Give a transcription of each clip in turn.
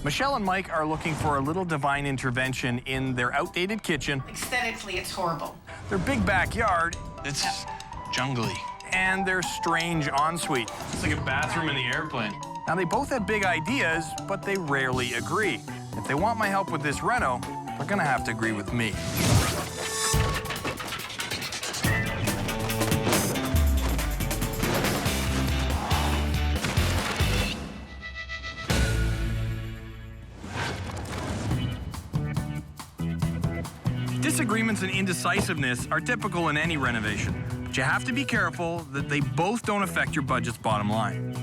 Michelle and Mike are looking for a little divine intervention in their outdated kitchen. Aesthetically, it's horrible. Their big backyard. It's jungly. And their strange ensuite. It's like a bathroom in the airplane. Now, they both have big ideas, but they rarely agree. If they want my help with this reno, they're gonna have to agree with me. Disagreements and indecisiveness are typical in any renovation, but you have to be careful that they both don't affect your budget's bottom line.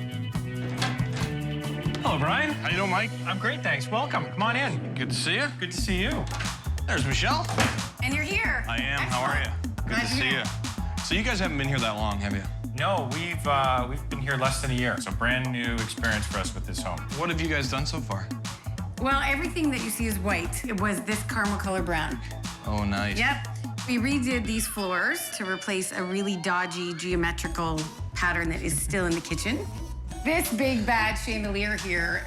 Hello, Bryan. How you doing, Mike? I'm great, thanks. Welcome. Come on in. Good to see you. Good to see you. There's Michelle. And you're here. I am. How are you? Good Glad to see you're you. here. So you guys haven't been here that long, have you? No, we've been here less than a year. It's a brand new experience for us with this home. What have you guys done so far? Well, everything that you see is white. It was this caramel color brown. Oh, nice. Yep. We redid these floors to replace a really dodgy geometrical pattern that is still in the kitchen. This big bad chandelier here,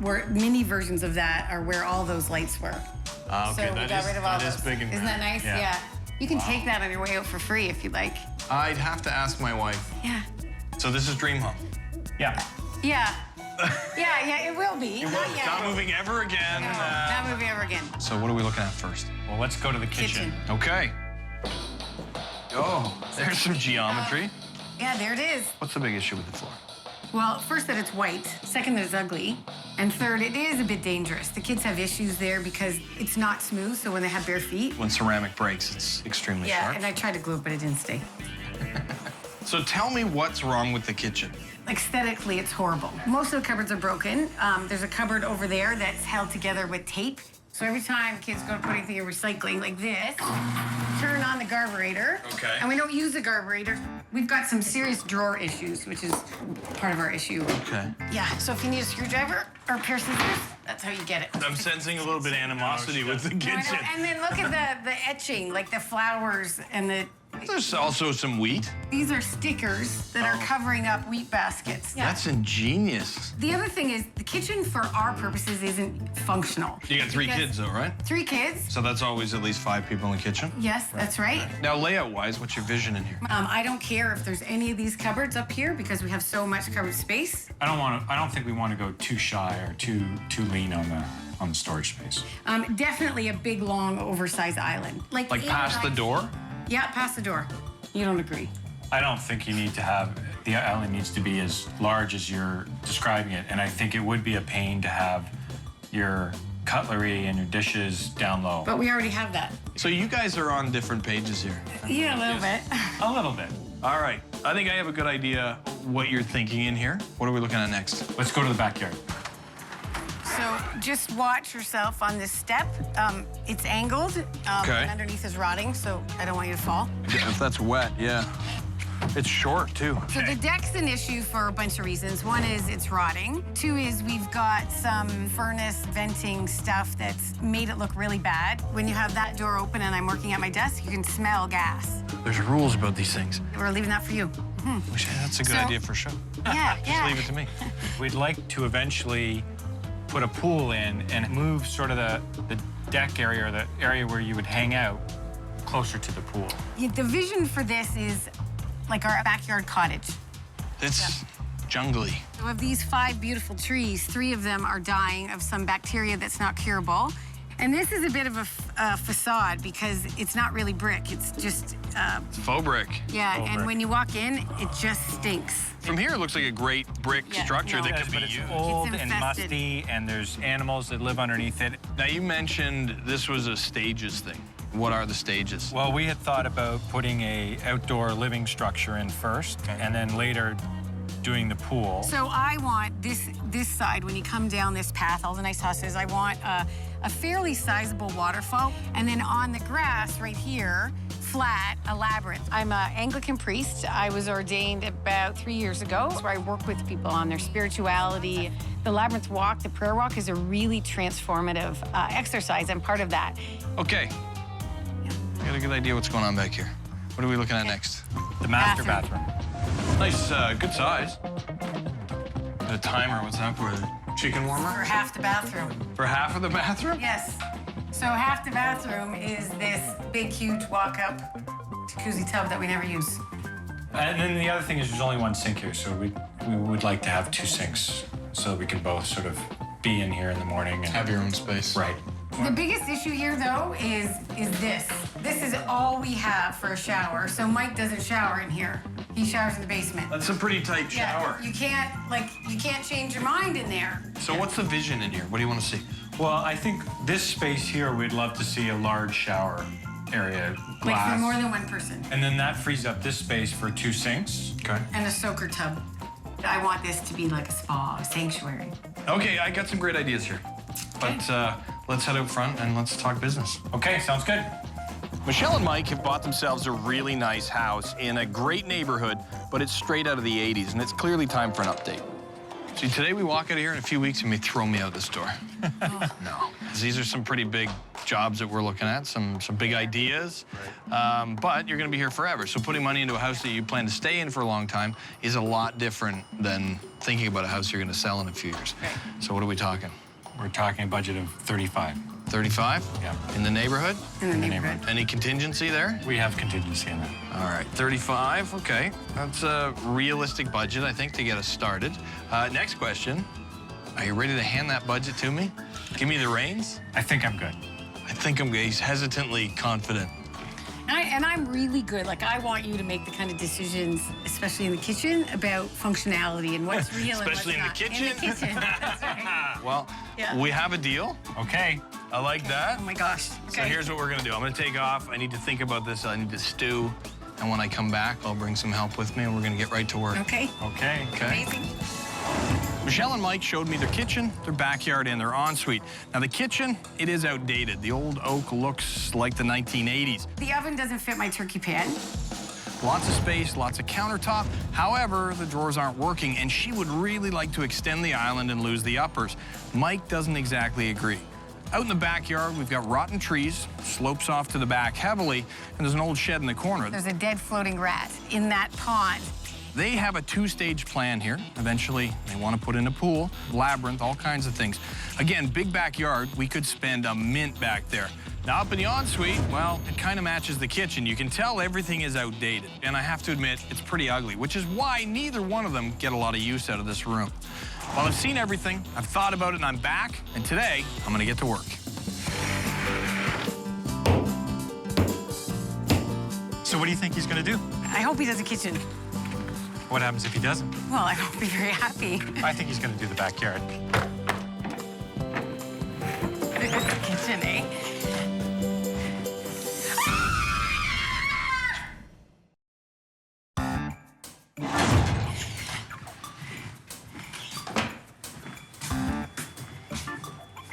where mini versions of that are where all those lights were. Okay, So we got rid of all that is those. big and Isn't that nice? Yeah. You can take that on your way out for free if you'd like. I'd have to ask my wife. Yeah. So this is Dream Home. Yeah. Yeah. Yeah, it will be. Not yet. Not moving ever again. No, not moving ever again. So what are we looking at first? Well, let's go to the kitchen. Okay. Oh, there's some geometry. Yeah, there it is. What's the big issue with the floor? Well, first that it's white, second that it's ugly, and third, it is a bit dangerous. The kids have issues there because it's not smooth, so when they have bare feet. When ceramic breaks, it's extremely Yeah, sharp. and I tried to glue it, but it didn't stay. So tell me what's wrong with the kitchen. Aesthetically, it's horrible. Most of the cupboards are broken. There's a cupboard over there that's held together with tape. So every time kids go to put anything in recycling like this, turn on the carburetor. Okay. And we don't use the carburetor. We've got some serious drawer issues, which is part of our issue. Okay. Yeah, so if you need a screwdriver or a pair of scissors, that's how you get it. I'm sensing a little bit of animosity with the No, I kitchen. know. And then look at the etching, like the flowers and the... There's also some wheat. These are stickers that are covering up wheat baskets. Yeah. That's ingenious. The other thing is the kitchen for our purposes isn't functional. You got three Because- kids, though, right? 3 kids. So that's always at least 5 people in the kitchen? Yes, that's right. Now, layout-wise, what's your vision in here? I don't care if there's any of these cupboards up here because we have so much cupboard space. I don't think we want to go too shy or too lean on the storage space. Definitely a big, long, oversized island. Like past the door? Yeah, past the door. You don't agree? I don't think you need to have, the island needs to be as large as you're describing it. And I think it would be a pain to have your cutlery and your dishes down low. But we already have that. So you guys are on different pages here. Yeah, a little bit. A little bit. All right. I think I have a good idea what you're thinking in here. What are we looking at next? Let's go to the backyard. So just watch yourself on this step. It's angled. Okay. And underneath is rotting, so I don't want you to fall. Yeah, if that's wet, yeah. It's short, too. So the deck's an issue for a bunch of reasons. One is it's rotting. 2 is we've got some furnace venting stuff that's made it look really bad. When you have that door open and I'm working at my desk, you can smell gas. There's rules about these things. We're leaving that for you. That's a good So- idea for sure. Yeah, Just leave it to me. We'd like to eventually put a pool in and move sort of the deck area or the area where you would hang out closer to the pool. Yeah, the vision for this is like our backyard cottage. It's jungly. So of these 5 beautiful trees, 3 of them are dying of some bacteria that's not curable. And this is a bit of a facade because it's not really brick. It's just, Faux brick. yeah, Faux and brick. when you walk in, it just stinks. From here, it looks like a great brick Yeah, structure no. that Yes, could but be it's used. old It's and infested. musty, and there's animals that live underneath it. Now, you mentioned this was a stages thing. What are the stages? Well, we had thought about putting a outdoor living structure in first, and then later doing the pool. So I want this side, when you come down this path, all the nice houses, I want a fairly sizable waterfall. And then on the grass right here, flat, a labyrinth. I'm an Anglican priest. I was ordained about 3 years ago, where I work with people on their spirituality. The labyrinth walk, the prayer walk, is a really transformative exercise. I'm part of that. Okay. I got a good idea what's going on back here. What are we looking at next? The master Bathroom. bathroom. Nice, good size. A timer, what's that for? Chicken warmer? For half the bathroom. For half of the bathroom? Yes. So half the bathroom is this big, huge walk-up jacuzzi tub that we never use. And then the other thing is there's only one sink here, so we would like to have 2 sinks so we can both sort of be in here in the morning and Have your own space. Right. The biggest issue here, though, is this. This is all we have for a shower, so Mike doesn't shower in here. He showers in the basement. That's a pretty tight shower. Yeah, you can't change your mind in there. So what's the vision in here? What do you want to see? Well, I think this space here, we'd love to see a large shower area, glass. Like for more than one person. And then that frees up this space for 2 sinks. Okay. And a soaker tub. I want this to be like a spa, a sanctuary. Okay, I got some great ideas here. But let's head out front and let's talk business. Okay, sounds good. Michelle and Mike have bought themselves a really nice house in a great neighborhood, but it's straight out of the 80s, and it's clearly time for an update. See, today we walk out of here in a few weeks, you may throw me out this door. No. These are some pretty big jobs that we're looking at, some big ideas, but you're gonna be here forever. So putting money into a house that you plan to stay in for a long time is a lot different than thinking about a house you're gonna sell in a few years. Right. So what are we talking? We're talking a budget of 35. 35? Yeah. In the neighborhood? In the neighborhood. Any contingency there? We have contingency in that. All right, 35, okay. That's a realistic budget, I think, to get us started. Next question, are you ready to hand that budget to me? Give me the reins? I think I'm good. I think I'm good. He's hesitantly confident. And I'm really good. Like, I want you to make the kind of decisions, especially in the kitchen, about functionality and what's real Especially and what's in the not. kitchen? In the kitchen, that's right. Well, Yeah. we have a deal. Okay. I like that. Oh my gosh. So here's what we're gonna do. I'm gonna take off. I need to think about this. I need to stew. And when I come back, I'll bring some help with me and we're gonna get right to work. Okay. Okay. Okay. Amazing. Michelle and Mike showed me their kitchen, their backyard, and their ensuite. Now, the kitchen, it is outdated. The old oak looks like the 1980s. The oven doesn't fit my turkey pan. Lots of space, lots of countertop. However, the drawers aren't working, and she would really like to extend the island and lose the uppers. Mike doesn't exactly agree. Out in the backyard, we've got rotten trees, slopes off to the back heavily, and there's an old shed in the corner. There's a dead floating rat in that pond. They have a 2-stage plan here. Eventually, they want to put in a pool, labyrinth, all kinds of things. Again, big backyard, we could spend a mint back there. Now, up in the ensuite, well, it kind of matches the kitchen. You can tell everything is outdated, and I have to admit, it's pretty ugly, which is why neither one of them get a lot of use out of this room. Well, I've seen everything, I've thought about it, and I'm back, and today, I'm gonna get to work. So what do you think he's gonna do? I hope he does a kitchen. What happens if he doesn't? Well, I won't be very happy. I think he's gonna do the backyard. Kitchen, eh?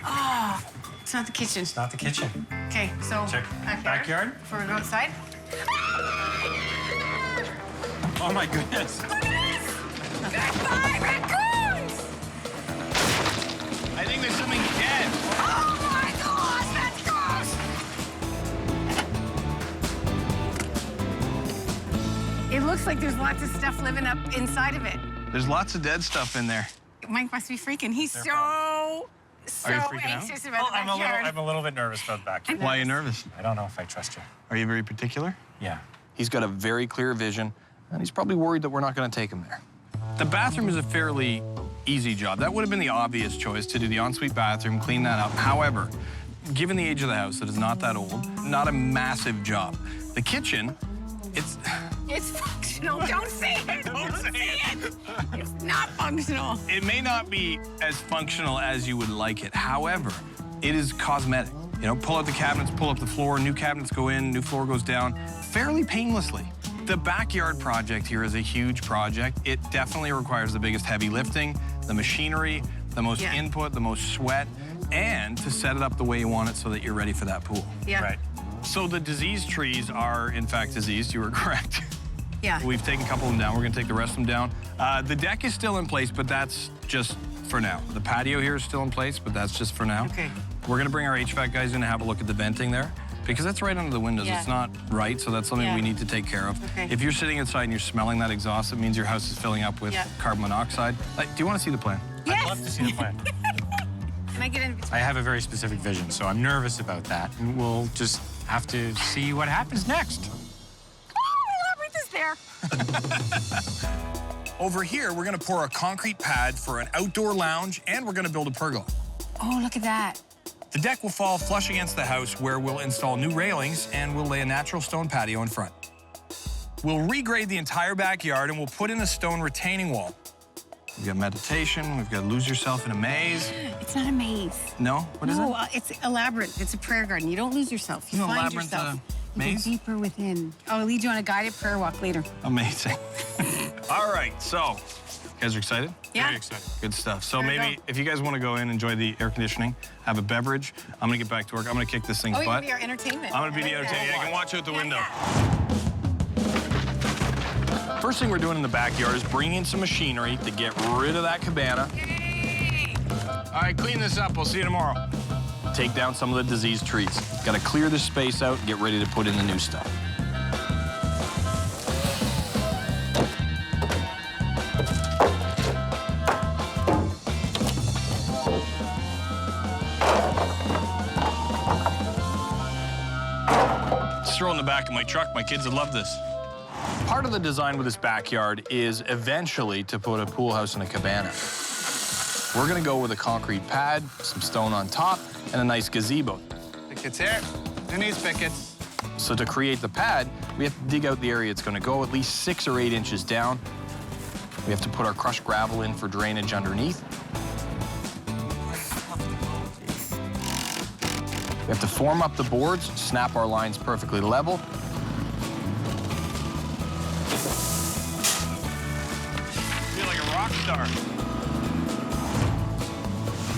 Oh, it's not the kitchen. It's not the kitchen. Okay, so Check backyard. Before we go outside. Oh my goodness. Goodbye, raccoons! I think there's something dead. Oh my gosh, that's gross! It looks like there's lots of stuff living up inside of it. There's lots of dead stuff in there. Mike must be freaking. He's so Are you freaking out? anxious about the backyard. I'm a little bit nervous about the backyard. Why are you nervous? I don't know if I trust you. Are you very particular? Yeah. He's got a very clear vision, and he's probably worried that we're not going to take him there. The bathroom is a fairly easy job. That would have been the obvious choice, to do the ensuite bathroom, clean that up. However, given the age of the house, that is not that old, not a massive job. The kitchen, it's functional. Don't say it. Don't say it. It's not functional. It may not be as functional as you would like it. However, it is cosmetic. You know, pull out the cabinets, pull up the floor, new cabinets go in, new floor goes down, fairly painlessly. The backyard project here is a huge project. It definitely requires the biggest heavy lifting, the machinery, the most input, the most sweat, and to set it up the way you want it so that you're ready for that pool. Yeah. Right. So the diseased trees are, in fact, diseased. You were correct. Yeah. We've taken a couple of them down. We're going to take the rest of them down. The deck is still in place, but that's just for now. The patio here is still in place, but that's just for now. Okay. We're going to bring our HVAC guys in to have a look at the venting there, because that's right under the windows. Yeah. It's not right, so that's something we need to take care of. Okay. If you're sitting inside and you're smelling that exhaust, it means your house is filling up with carbon monoxide. Like, do you want to see the plan? Yes. I'd love to see the plan. Can I get in? I have a very specific vision, so I'm nervous about that. And we'll just have to see what happens next. Oh, my labyrinth is there. Over here, we're gonna pour a concrete pad for an outdoor lounge, and we're gonna build a pergola. Oh, look at that. The deck will fall flush against the house, where we'll install new railings and we'll lay a natural stone patio in front. We'll regrade the entire backyard and we'll put in a stone retaining wall. We've got meditation, we've got lose yourself in a maze. It's not a maze. No? What is it? No, it's a labyrinth. It's a prayer garden. You don't lose yourself. You No, find labyrinth, yourself. You maze? go deeper within. I'll lead you on a guided prayer walk later. Amazing. All right, so, you guys are excited? Yeah. Very excited. Good stuff. So There we maybe go. if you guys want to go in, enjoy the air conditioning, have a beverage, I'm gonna get back to work. I'm gonna kick this thing's Oh, you're butt. gonna be our entertainment. I'm gonna be the I like entertainer. that. I can watch out the window. Yeah. First thing we're doing in the backyard is bringing in some machinery to get rid of that cabana. Yay! All right, clean this up. We'll see you tomorrow. Take down some of the diseased trees. Got to clear this space out and get ready to put in the new stuff. Just throw in the back of my truck. My kids would love this. Part of the design with this backyard is eventually to put a pool house in a cabana. We're gonna go with a concrete pad, some stone on top, and a nice gazebo. Pickets here. Who needs pickets? So to create the pad, we have to dig out the area it's gonna go at least 6 or 8 inches down. We have to put our crushed gravel in for drainage underneath. We have to form up the boards, snap our lines perfectly level. Feel like a rock star.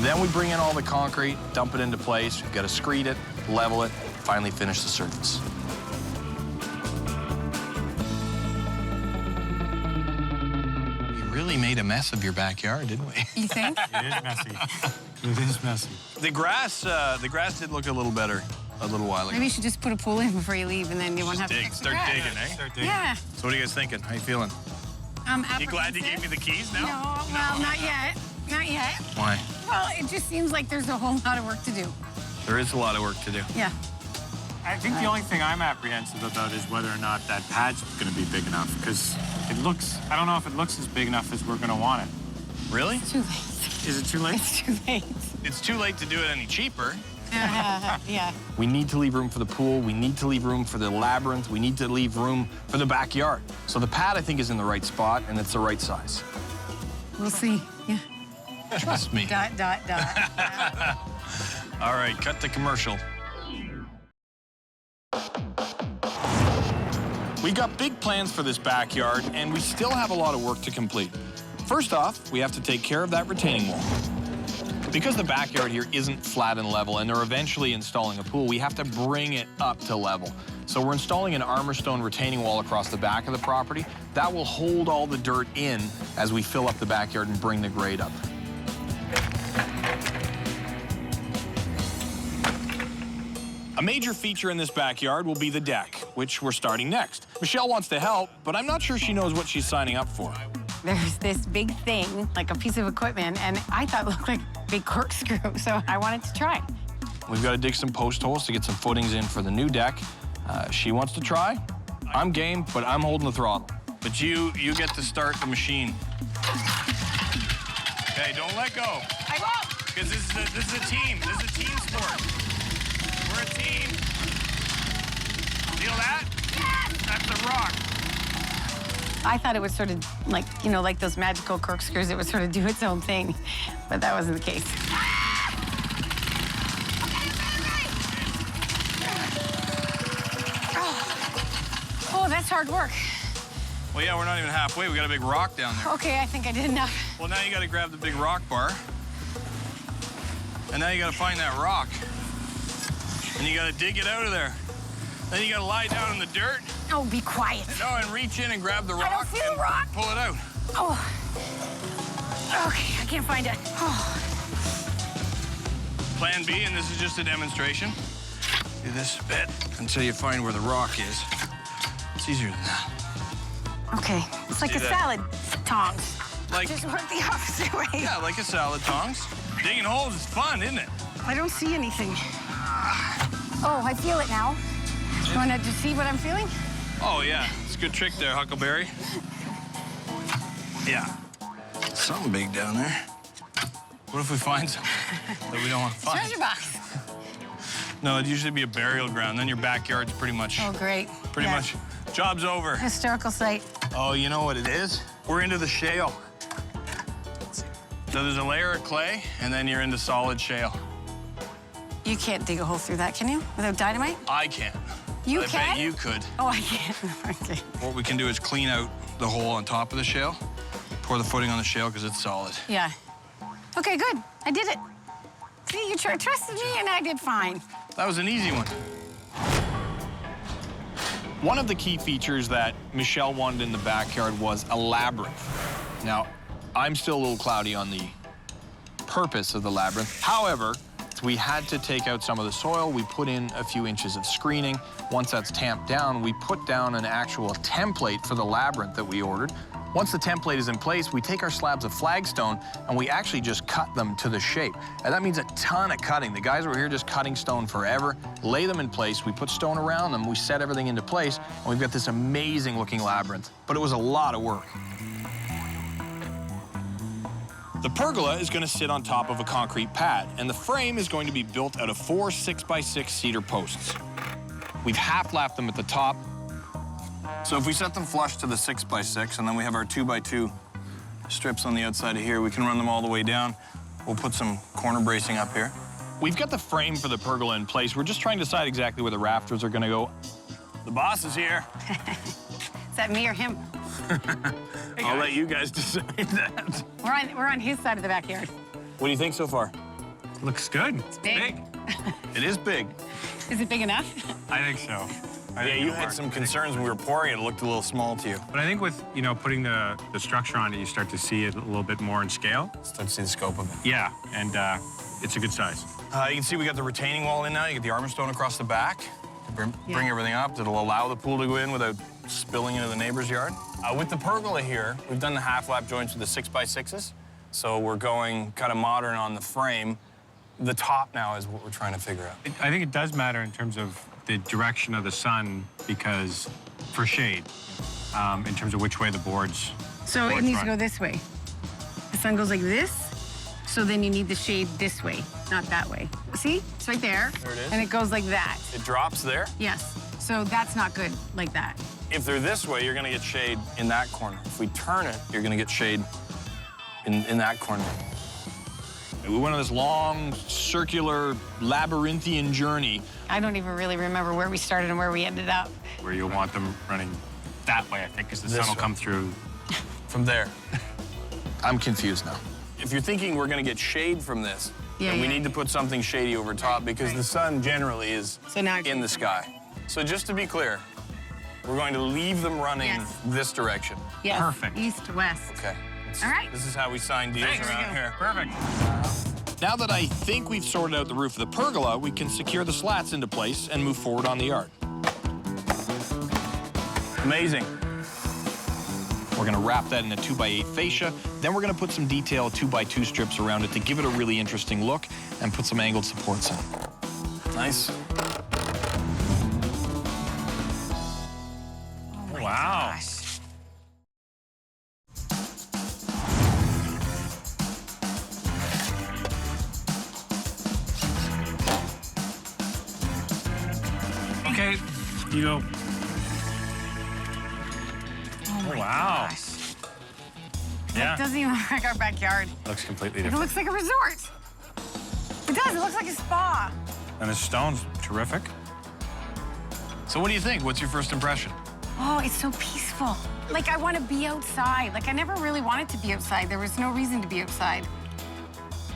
Then we bring in all the concrete, dump it into place. We've got to screed it, level it, finally finish the surface. We really made a mess of your backyard, didn't we? You think? It is messy. It is messy. The grass did look a little better a little while ago. Maybe you should just put a pool in before you leave, and then you won't have to fix the Start grass. digging, eh? Start digging. Yeah. So what are you guys thinking? How you feeling? You glad you gave me the keys now? No, well, not yet. Not yet. Why? Well, it just seems like there's a whole lot of work to do. There is a lot of work to do. Yeah. I think the only thing I'm apprehensive about is whether or not that pad's going to be big enough, because it looks, I don't know if it looks as big enough as we're going to want it. Really? Too late. Is it too late? It's too late. It's too late to do it any cheaper. Yeah. We need to leave room for the pool. We need to leave room for the labyrinth. We need to leave room for the backyard. So the pad, I think, is in the right spot, and it's the right size. We'll see. Yeah. Trust me. Dot, dot, dot. All right, cut the commercial. We got big plans for this backyard, and we still have a lot of work to complete. First off, we have to take care of that retaining wall. Because the backyard here isn't flat and level, and they're eventually installing a pool, we have to bring it up to level. So we're installing an armor stone retaining wall across the back of the property. That will hold all the dirt in as we fill up the backyard and bring the grade up. A major feature in this backyard will be the deck, which we're starting next. Michelle wants to help, but I'm not sure she knows what she's signing up for. There's this big thing, like a piece of equipment, and I thought it looked like a big corkscrew, so I wanted to try. We've got to dig some post holes to get some footings in for the new deck. She wants to try. I'm game, but I'm holding the throttle. But you get to start the machine. Okay, don't let go. I won't. Because this is a team. This is a team sport. We're a team. Feel that? Yes! That's a rock. I thought it would sort of, like, you know, like those magical corkscrews, it would sort of do its own thing, but that wasn't the case. Oh, that's hard work. Well, yeah, we're not even halfway. We got a big rock down there. Okay, I think I did enough. Well, now you got to grab the big rock bar. And now you got to find that rock. And you got to dig it out of there. Then you got to lie down in the dirt. Oh, be quiet. No, and reach in and grab the rock. I don't see the and rock. Pull it out. Oh. Okay, I can't find it. Oh. Plan B, and this is just a demonstration. Do this bit until you find where the rock is. It's easier than that. Okay, it's like Do a that. salad tongs. Like, Just work the opposite way. yeah, like a salad tongs. Digging holes is fun, isn't it? I don't see anything. Oh, I feel it now. You want to see what I'm feeling? Oh, yeah. It's a good trick there, Huckleberry. Yeah. Something big down there. What if we find something that we don't want to find? Treasure box. No, it'd usually be a burial ground. Then your backyard's pretty much... Oh, great. Pretty much. Job's over. Historical site. Oh, you know what it is? We're into the shale. So there's a layer of clay, and then you're into solid shale. You can't dig a hole through that, can you? Without dynamite? I can't. You I can? bet you could. Oh, I can't. Okay. What we can do is clean out the hole on top of the shale, pour the footing on the shale because it's solid. Yeah. Okay, good. I did it. See, you trusted me, and I did fine. That was an easy one. One of the key features that Michelle wanted in the backyard was a labyrinth. Now, I'm still a little cloudy on the purpose of the labyrinth. However, we had to take out some of the soil. We put in a few inches of screening. Once that's tamped down, we put down an actual template for the labyrinth that we ordered. Once the template is in place, we take our slabs of flagstone and we actually just cut them to the shape. And that means a ton of cutting. The guys were here just cutting stone forever, lay them in place. We put stone around them. We set everything into place, and we've got this amazing looking labyrinth. But it was a lot of work. The pergola is going to sit on top of a concrete pad, and the frame is going to be built out of 4 6x6 cedar posts. We've half-lapped them at the top. So if we set them flush to the 6x6, and then we have our 2x2 strips on the outside of here, we can run them all the way down. We'll put some corner bracing up here. We've got the frame for the pergola in place. We're just trying to decide exactly where the rafters are going to go. The boss is here. Is that me or him? I'll let you guys decide that. We're on his side of the backyard. What do you think so far? Looks good. It's big. It is big. Is it big enough? I think so. Yeah, you had some concerns when we were pouring it. It looked a little small to you. But I think with, putting the structure on it, you start to see it a little bit more in scale. Start to see the scope of it. Yeah, and it's a good size. You can see we got the retaining wall in now. You get the armor stone across the back to bring everything up. It'll allow the pool to go in without spilling into the neighbor's yard. With the pergola here, we've done the half-lap joints with the 6x6s. So we're going kind of modern on the frame. The top now is what we're trying to figure out. I think it does matter in terms of the direction of the sun, because for shade, in terms of which way the boards. So it needs to go this way. The sun goes like this, so then you need the shade this way, not that way. See? It's right there. There it is. And it goes like that. It drops there. Yes. So that's not good like that. If they're this way, you're going to get shade in that corner. If we turn it, you're going to get shade in that corner. We went on this long, circular, labyrinthian journey. I don't even really remember where we started and where we ended up. Where you'll want them running that way, I think, because the sun will come through. From there. I'm confused now. If you're thinking we're going to get shade from this, then we need to put something shady over top, because the sun generally is in the sky. So just to be clear, we're going to leave them running this direction. Yes. Perfect. East to west. Okay. All right. This is how we sign deals around here. Perfect. Now that I think we've sorted out the roof of the pergola, we can secure the slats into place and move forward on the yard. Amazing. We're gonna wrap that in a 2x8 fascia. Then we're gonna put some detailed 2x2 strips around it to give it a really interesting look and put some angled supports in. Nice. Oh Wow. Gosh. Okay, you go. Oh my Wow. gosh. Yeah. It doesn't even look like our backyard. Looks completely It different. looks like a resort. It does. It looks like a spa. And the stone's terrific. So what do you think? What's your first impression? Oh, it's so peaceful. Like, I want to be outside. Like, I never really wanted to be outside. There was no reason to be outside.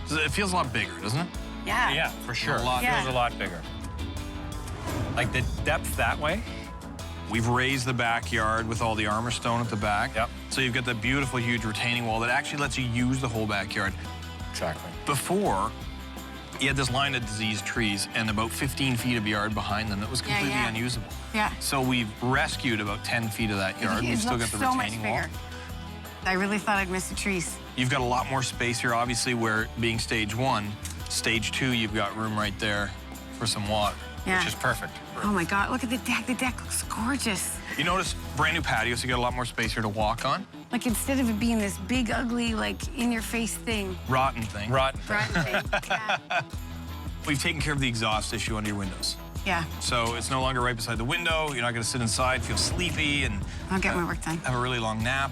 It feels a lot bigger, doesn't it? Yeah. Yeah, for sure. A lot. Feels a lot bigger. Like the depth that way. We've raised the backyard with all the armor stone at the back. Yep. So you've got the beautiful, huge retaining wall that actually lets you use the whole backyard. Exactly. Before, you had this line of diseased trees and about 15 feet of yard behind them that was completely unusable. Yeah. So we've rescued about 10 feet of that yard. We've still got the retaining wall. I really thought I'd miss the trees. You've got a lot more space here, obviously, where being stage 1, stage 2, you've got room right there for some water, Yeah. which is perfect. Oh my God, look at the deck. The deck looks gorgeous. You notice brand new patio, so you got a lot more space here to walk on. Like instead of it being this big, ugly, like in-your-face thing. Rotten thing. Rotten. Right thing. Yeah. We've taken care of the exhaust issue under your windows. Yeah, So it's no longer right beside the window. You're not gonna sit inside, feel sleepy, and I'll get my work done. have a really long nap.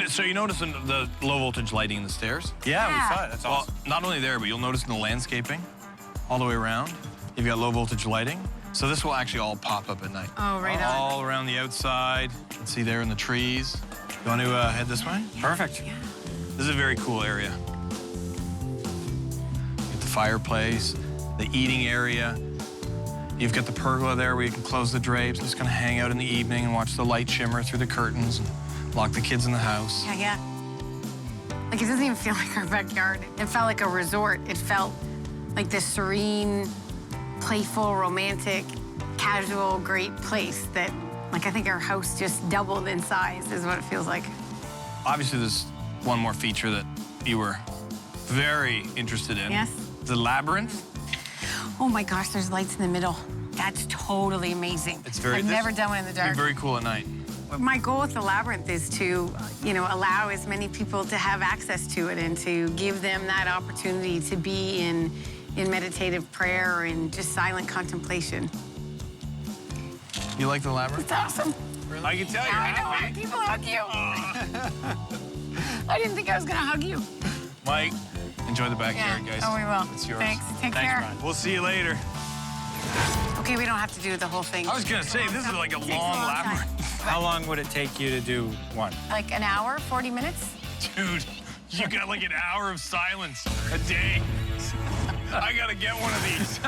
So you notice the low voltage lighting in the stairs? Yeah, Yeah. we saw it. That's Well, awesome. not only there, but you'll notice in the landscaping all the way around, you've got low voltage lighting. So this will actually all pop up at night. Oh, right on. All around the outside. You can see there in the trees. You want to head this way? Perfect. This is a very cool area. Get the fireplace, the eating area. You've got the pergola there where you can close the drapes and just kind of hang out in the evening and watch the light shimmer through the curtains and lock the kids in the house. Yeah, yeah. Like it doesn't even feel like our backyard. It felt like a resort. It felt like this serene, playful, romantic, casual, great place that, like, I think our house just doubled in size is what it feels like. Obviously, there's one more feature that you were very interested in. Yes. The labyrinth. Oh my gosh, there's lights in the middle. That's totally amazing. It's very. I've never done one in the dark. It's very cool at night. My goal with the labyrinth is to, allow as many people to have access to it and to give them that opportunity to be in meditative prayer and just silent contemplation. You like the labyrinth? It's awesome. I can tell you're I know, happy. people hug you. I didn't think I was gonna hug you. Mike, enjoy the backyard, guys. Oh, we will. It's yours. Thanks. Take care. Brian. We'll see you later. Okay, we don't have to do the whole thing. I was gonna say, this is like a Takes long time. labyrinth. How long would it take you to do one? Like an hour, 40 minutes? Dude, you got like an hour of silence a day. I gotta get one of these.